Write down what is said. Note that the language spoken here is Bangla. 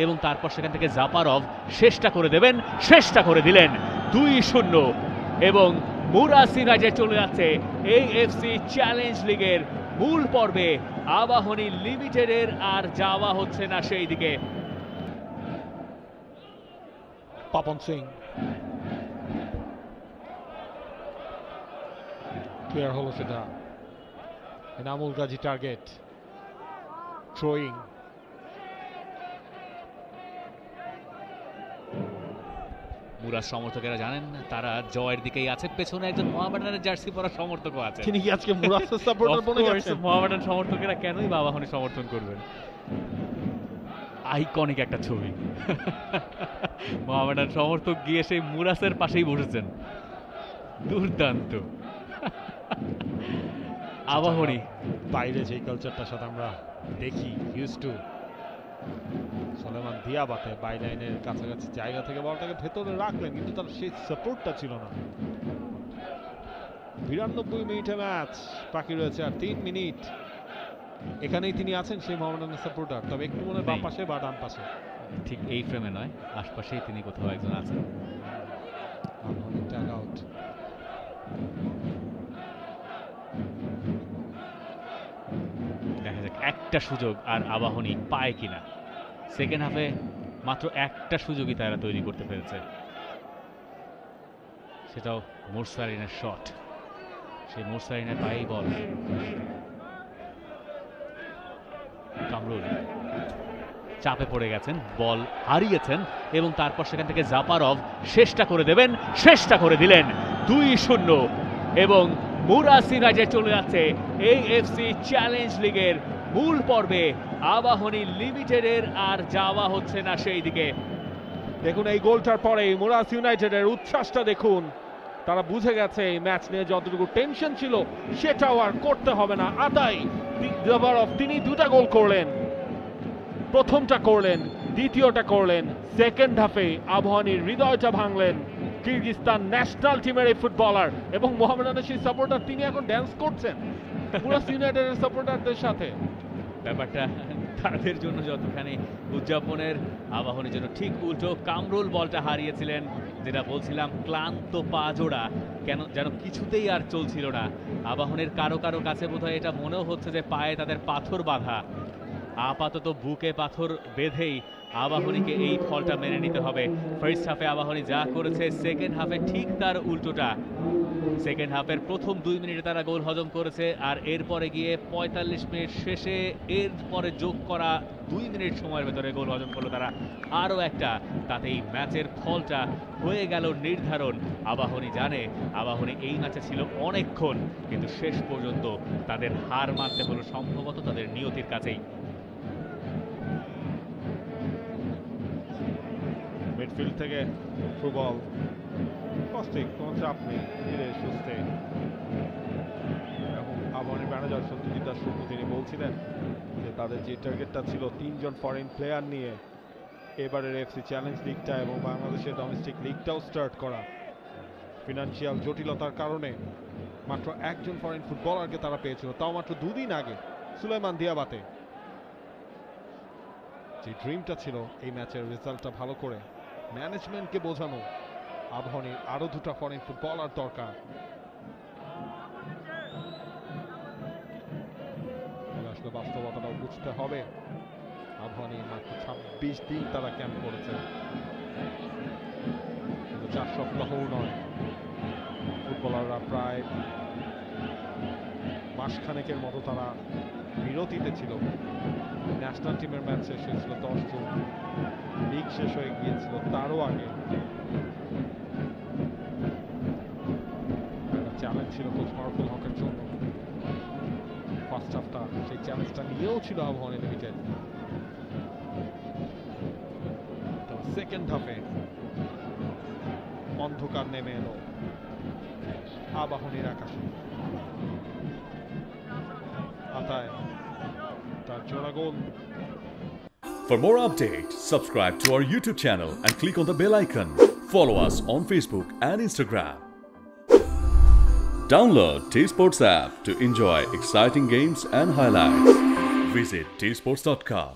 এবং তারপর সেখান থেকে জাপারভ শেষটা করে দেবেন, শেষটা করে দিলেন 2-0 এবং মুরাস ইউনাইটেড চলে যাচ্ছে এএফসি চ্যালেঞ্জ লিগের মূল পর্বে। আবাহনী লিমিটেডের আর যাওয়া হচ্ছে না সেই দিকে। পাপন সিং ক্লিয়ার হলো সেটা। Enamul Gazi target throwing. মুরাস সমর্থকেরা জানেন তারা জয়ের দিকেই আছে, পেছনে একজন মোহামেডানের জার্সি পরা সমর্থকও আছে। তিনি কি আজকে মুরাসের সাপোর্টার বনে গেছেন? মোহামেডান সমর্থকেরা কেনই বা আবাহনী সমর্থন করবেন? আইকনিক একটা ছবি। মোহামেডান সমর্থক গিয়ে সেই মুরাসের পাশেই বসেছেন, দুর্দান্ত। আবাহনী বাইরে যে কালচারটার সাথে আমরা দেখি ইউজ টু, সুলাইমান দিয়াবাতে বাইলাইনের কাছাকাছি জায়গা থেকে বলটাকে ভেতরে রাখলেন, কিন্তু তার সেই সাপোর্টটা ছিল না। 92 মিনিটে ম্যাচ বাকি রয়েছে আর 3 মিনিট। এখানেই তিনি আছেন সেই মোহামেডানের সাপোর্টার, তবে একটু মনে বাম পাশে বা ডান পাশে, ঠিক এই ফ্রেমে নয়, আশপাশেই তিনি কোথাও একজন আছেন। দেখা যাক একটা সুযোগ আর আবাহনী পায় কিনা। সেকেন্ড হাফে মাত্র একটা সুযোগই তারা তৈরি করতে পেরেছে, সেটাও মুরসালিনের শট। সেই মুরসালিনের পায়েই বল। কামরুল চাপে পড়ে গেছেন, বল হারিয়েছেন এবং তারপর সেখান থেকে জাপারভ শেষটা করে দেবেন, শেষটা করে দিলেন 2-0 এবং মুরাস ইউনাইটেড চলে যাচ্ছে এএফসি চ্যালেঞ্জ লিগের মূল পর্বে। আবাহনী লিমিটেডের আর যাওয়া হচ্ছে না সেই দিকে। দেখুন এই গোলটার পরে মুরাস ইউনাইটেডের উচ্ছ্বাসটা দেখুন। তারা বুঝে গেছে এই ম্যাচ নিয়ে যতটুকু টেনশন ছিল সেটাও আর করতে হবে না। আদায় জাপারভ তিনি দুটা গোল করলেন, প্রথমটা করলেন, দ্বিতীয়টা করলেন। সেকেন্ড হাফে আবাহনীর হৃদয়টা ভাঙলেন কিরগিজস্তান ন্যাশনাল টিমের এই ফুটবলার এবং মোহামেডানের সেই সাপোর্টার তিনি এখন ড্যান্স করছেন মুরাস ইউনাইটেডের সাপোর্টারদের সাথে। ব্যাপারটা তাদের জন্য যতখানি উদযাপনের, আবাহনীর জন্য ঠিক উল্টো। কামরুল বলটা হারিয়েছিলেন, যেটা বলছিলাম ক্লান্ত পা জোড়া, কেন যেন কিছুতেই আর চলছিল না। আবাহনীর কারো কারো কাছে বোধহয় এটা মনেও হচ্ছে যে পায়ে তাদের পাথর বাঁধা। আপাতত বুকে পাথর বেঁধেই আবাহনীকে এই ফলটা মেনে নিতে হবে। ফার্স্ট হাফে আবাহনী যা করেছে সেকেন্ড হাফে ঠিক তার উল্টোটা। সেকেন্ড হাফের প্রথম 2 মিনিটে তারা গোল হজম করেছে, আর এরপরে গিয়ে 45 মিনিট শেষে এরপরে যোগ করা 2 মিনিট সময়ের ভেতরে গোল হজম করলো তারা আরও একটা। তাতেই ম্যাচের ফলটা হয়ে গেল নির্ধারণ। আবাহনী জানে আবাহনী এই ম্যাচে ছিল অনেকক্ষণ, কিন্তু শেষ পর্যন্ত তাদের হার মানতে হলো সম্ভবত তাদের নিয়তির কাছেই। মিডফিল্ড থেকে ফুটবল কষ্টিক, কোনো চাপ নেই, ধীরে সুস্থে। এবং আবাহনীর ম্যানেজার সত্যজিৎ দাস তিনি বলছিলেন যে তাদের যে টার্গেটটা ছিল 3 জন ফরেন প্লেয়ার নিয়ে এবারের এফসি চ্যালেঞ্জ লিগটা এবং বাংলাদেশের ডোমেস্টিক লিগটাও স্টার্ট করা, ফিনান্সিয়াল জটিলতার কারণে মাত্র একজন ফরেন ফুটবলারকে তারা পেয়েছিল, তাও মাত্র 2 দিন আগে সুলাইমান দিয়াবাতে। যে ড্রিমটা ছিল এই ম্যাচের রেজাল্টটা ভালো করে ম্যানেজমেন্টকে বোঝানো আবাহনীর আরো 2টা ফরেন ফুটবলার দরকার। আসলে বাস্তবতাটাও বুঝতে হবে। আবাহনী মাত্র 26 দিন তারা ক্যাম্প করেছে, কিন্তু 4 সপ্তাহও নয়। ফুটবলাররা প্রায় মাসখানেকের মতো তারা বিরতিতে ছিল। ন্যাশনাল টিমের ম্যাচ শেষ হয়েছিল 10 জুন, লিগ শেষ হয়ে গিয়েছিল তারও আগে। চ্যালেঞ্জ ছিল কোচ মারুফুল হকের জন্য, ফার্স্ট হাফটা সেই চ্যালেঞ্জটা নিয়েও ছিল আবাহনী লিমিটেড। সেকেন্ড হাফে অন্ধকার নেমে এলো আবাহনীর আকাশে। আতায় তার জোড়া গোল। For more updates, subscribe to our YouTube channel and click on the bell icon. Follow us on Facebook and Instagram. Download T-Sports app to enjoy exciting games and highlights. Visit tsports.com.